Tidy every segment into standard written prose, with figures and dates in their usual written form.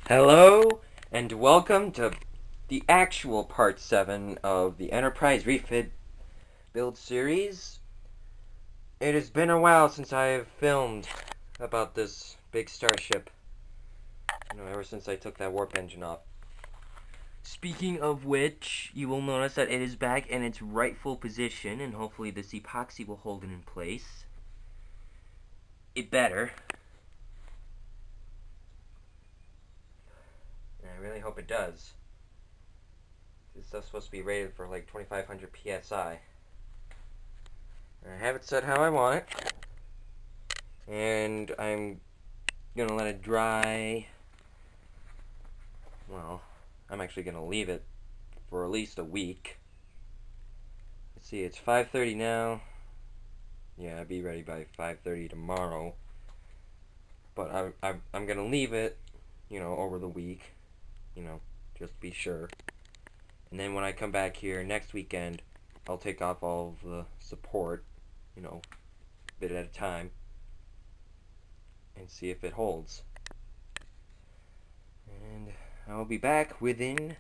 Hello, and welcome to the actual part 7 of the Enterprise Refit Build series. It has been a while since I have filmed about this big starship. Ever since I took that warp engine off. Speaking of which, you will notice that it is back in its rightful position, and hopefully this epoxy will hold it in place. It better. I really hope it does. This stuff's supposed to be rated for like 2500 psi. I have it set how I want it. And I'm gonna let it dry. Well, I'm actually gonna leave it for at least a week. Let's see, it's 5:30 now. Yeah, I'll be ready by 5:30 tomorrow. But I'm gonna leave it, over the week. Just to be sure. And then when I come back here next weekend, I'll take off all of the support, a bit at a time, and see if it holds. And I'll be back within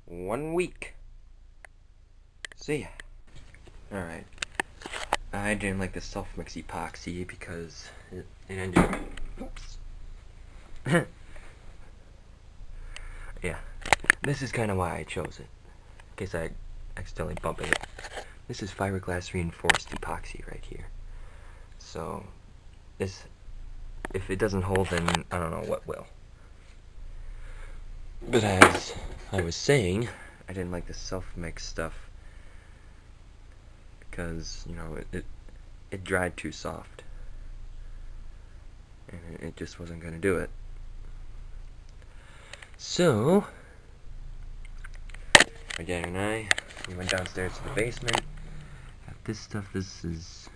1 week. See ya. Alright. I didn't like the self-mix epoxy because it ended up... Oops. Yeah. This is kind of why I chose it. In case I accidentally bump it. This is fiberglass reinforced epoxy right here. So, if it doesn't hold, then I don't know what will. But as I was saying, I didn't like the self-mix stuff because, it dried too soft. And it just wasn't going to do it. So, my dad and we went downstairs to the basement. Got this stuff. This is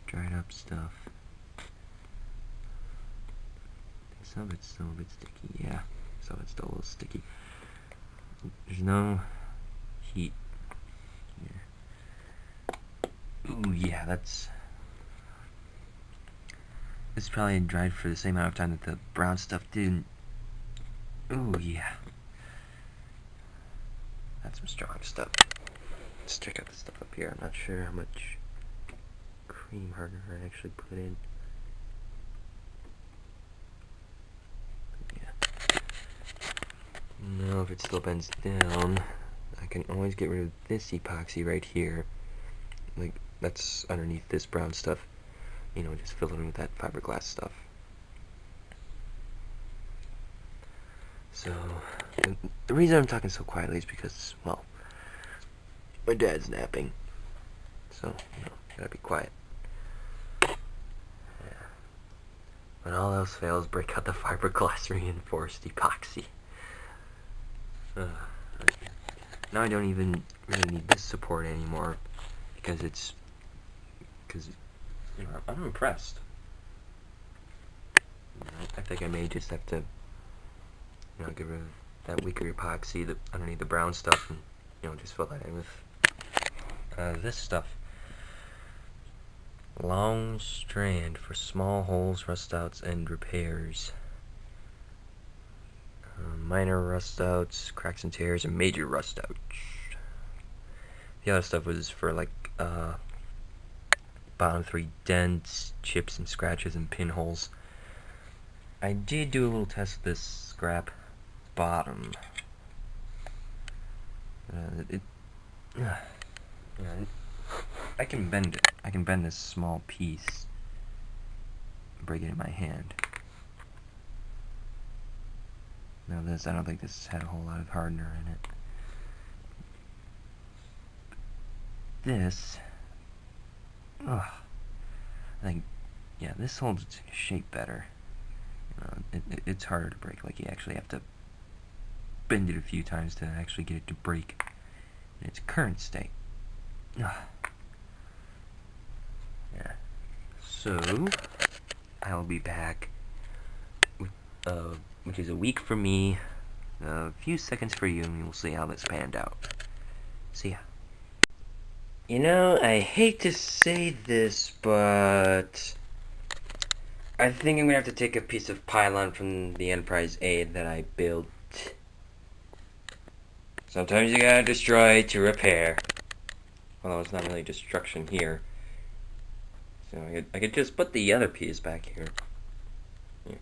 dried up stuff. Some of it's still a bit sticky. Yeah, some of it's still a little sticky. There's no heat here. Ooh, yeah, this probably dried for the same amount of time that the brown stuff didn't. Ooh, yeah. That's some strong stuff. Let's check out the stuff up here. I'm not sure how much cream hardener I actually put in. Yeah. Now, if it still bends down, I can always get rid of this epoxy right here. Like, that's underneath this brown stuff. Just fill it in with that fiberglass stuff. So, the reason I'm talking so quietly is because, well, my dad's napping. So, gotta be quiet. Yeah. When all else fails, break out the fiberglass reinforced epoxy. Now I don't even really need this support anymore because I'm impressed. I think I may just have to get rid of that weaker epoxy underneath the brown stuff and just fill that in with this stuff. Long strand for small holes, rust outs, and repairs. Minor rust outs, cracks and tears, and major rust outs. The other stuff was for bottom 3 dents, chips and scratches, and pinholes. I did do a little test with this scrap bottom. I can bend it. I can bend this small piece and break it in my hand. Now I don't think this had a whole lot of hardener in it. This, I think, yeah, this holds its shape better. It's harder to break. Like, you actually have to bend it a few times to actually get it to break in its current state. Yeah. So, I'll be back with, which is a week for me, a few seconds for you, and we'll see how this panned out. See ya. I hate to say this, but I think I'm gonna have to take a piece of Pielon from the Enterprise A that I built. Sometimes you gotta destroy to repair. Although it's not really destruction here. So I could just put the other piece back here. Yeah.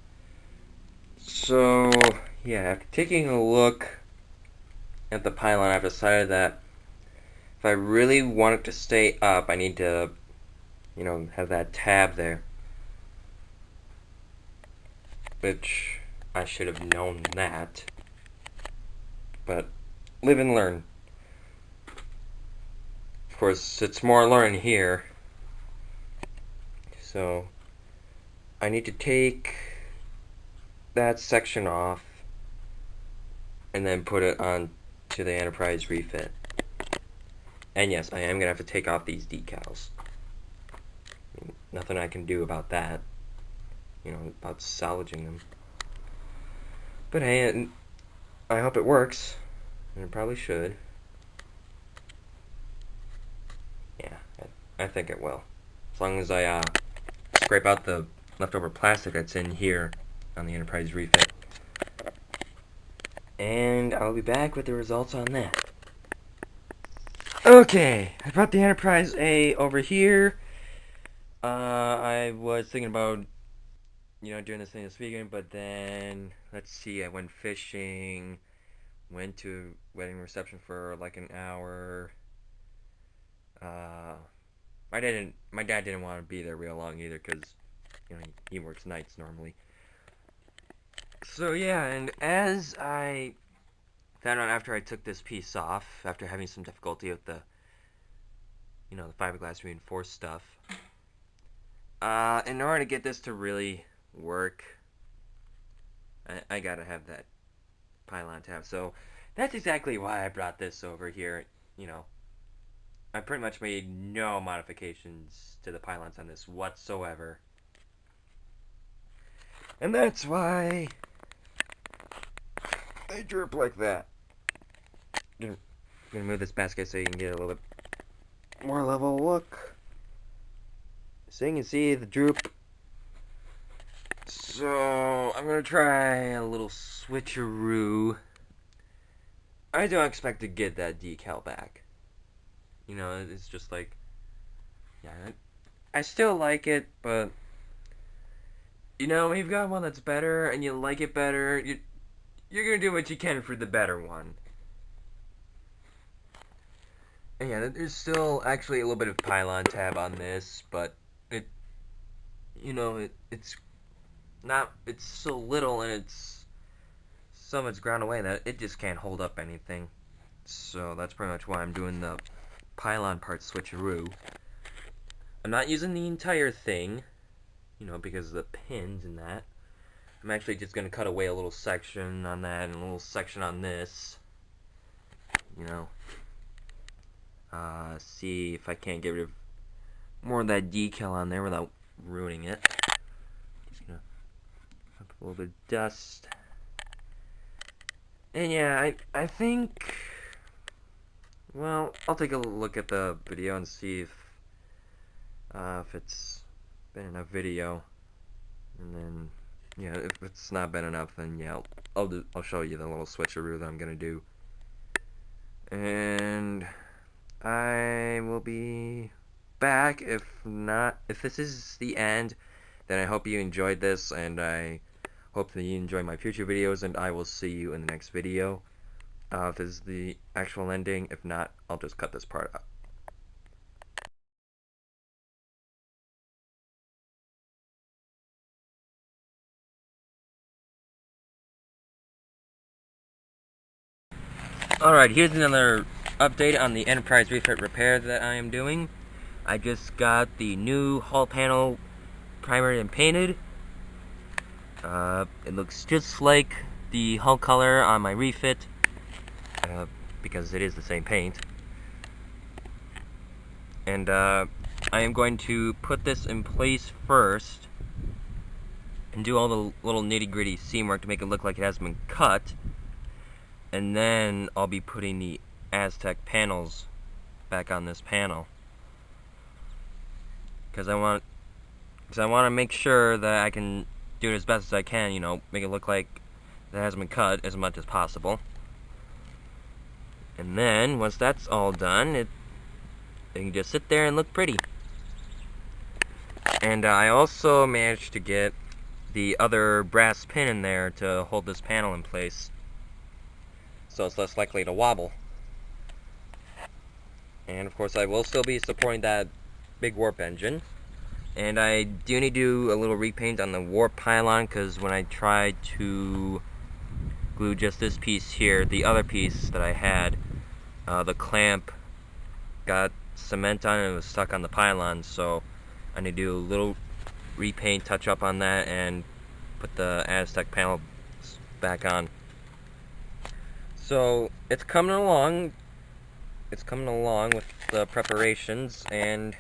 So, yeah, after taking a look at the Pielon, I've decided that if I really want it to stay up, I need to, have that tab there. Which, I should have known that. But, live and learn. Of course, it's more learn here. So, I need to take that section off and then put it on to the Enterprise Refit. And yes, I am going to have to take off these decals. Nothing I can do about that. About salvaging them. But hey, I hope it works. And it probably should. Yeah, I think it will. As long as I scrape out the leftover plastic that's in here on the Enterprise Refit. And I'll be back with the results on that. Okay, I brought the Enterprise A over here. I was thinking about, doing this thing this weekend, but then, let's see, I went fishing, went to wedding reception for like an hour. My dad didn't want to be there real long either, because, he works nights normally. So yeah, and as I found out after I took this piece off, after having some difficulty with the, the fiberglass reinforced stuff, in order to get this to really work, I gotta have that Pielon tab. So that's exactly why I brought this over here. I pretty much made no modifications to the Pielons on this whatsoever. And that's why they droop like that. I'm gonna move this basket so you can get a little bit more level look. So you can see the droop. So I'm gonna try a little switcheroo. I don't expect to get that decal back. It's just like, yeah, I still like it, but when you've got one that's better and you like it better, you're gonna do what you can for the better one. And yeah, there's still actually a little bit of Pielon tab on this, but it's not, it's so little and some of it's ground away that it just can't hold up anything. So that's pretty much why I'm doing the Pielon part switcheroo. I'm not using the entire thing, because of the pins and that. I'm actually just going to cut away a little section on that and a little section on this. See if I can't get rid of more of that decal on there without ruining it. Just going to put a little bit of dust. And yeah, I think, well, I'll take a look at the video and see if it's been enough video. And then, yeah, if it's not been enough, then yeah, I'll show you the little switcheroo that I'm gonna do. And I will be back. If not, if this is the end, then I hope you enjoyed this, and I hope that you enjoy my future videos, and I will see you in the next video. If this is the actual ending, if not, I'll just cut this part out. Alright, here's another update on the Enterprise Refit repair that I am doing. I just got the new hull panel primered and painted. It looks just like the hull color on my refit, because it is the same paint. And I am going to put this in place first and do all the little nitty-gritty seam work to make it look like it has been cut. And then I'll be putting the Aztec panels back on this panel, because I want because I want to make sure that I can do it as best as I can, you know, make it look like it hasn't been cut as much as possible. And then, once that's all done, it can just sit there and look pretty. And I also managed to get the other brass pin in there to hold this panel in place, so it's less likely to wobble. And of course I will still be supporting that big warp engine. And I do need to do a little repaint on the warp pylon, because when I tried to glue just this piece here, the other piece that I had, the clamp got cement on it and it was stuck on the pylon, so I need to do a little repaint, touch up on that, and put the Aztec panel back on. So it's coming along. It's coming along with the preparations, and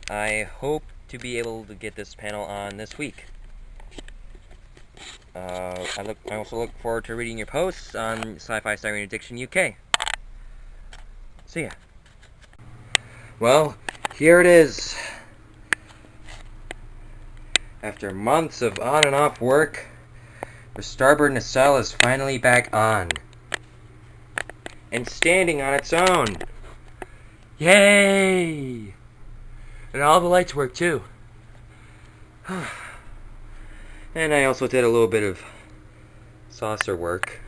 I hope to be able to get this panel on this week. I also look forward to reading your posts on Sci-Fi Styrene Addiction UK. See ya. Well, here it is. After months of on and off work, the starboard nacelle is finally back on. And standing on its own. Yay! And all the lights work too. And I also did a little bit of saucer work.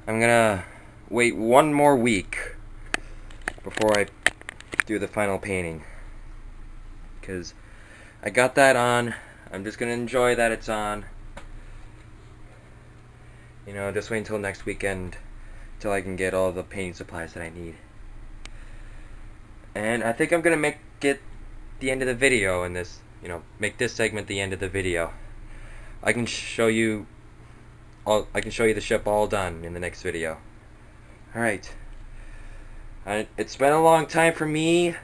I'm gonna wait one more week before I do the final painting, because I got that on. I'm just gonna enjoy that it's on. You know, just wait until next weekend till I can get all the painting supplies that I need. And I think I'm gonna make it the end of the video in this, you know, make this segment the end of the video. I can show you the ship all done in the next video. Alright. It's been a long time for me,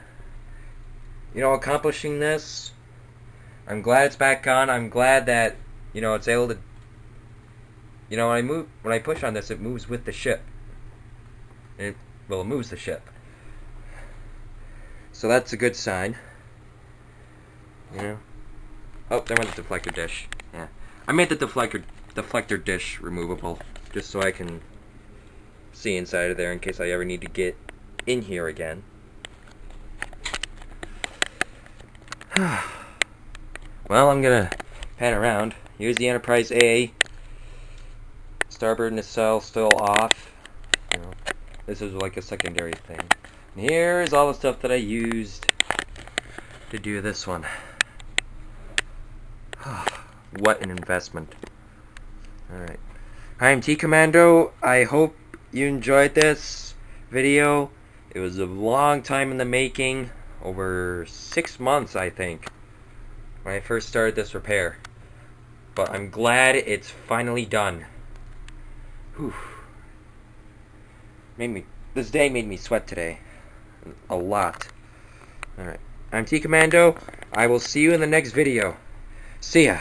you know, accomplishing this. I'm glad it's back on. I'm glad that, you know, it's able to, you know, when I push on this, it moves with the ship. It moves the ship. So that's a good sign. You know. Oh, there went the deflector dish. Yeah. I made the deflector dish removable, just so I can see inside of there in case I ever need to get in here again. Well, I'm gonna pan around. Here's the Enterprise A. Starboard nacelle still off. You know, this is like a secondary thing. And here's all the stuff that I used to do this one. What an investment. Alright. I am T Commando. I hope you enjoyed this video. It was a long time in the making. Over 6 months, I think, when I first started this repair. But I'm glad it's finally done. Whew. This day made me sweat today. A lot. Alright. I'm T Commando. I will see you in the next video. See ya.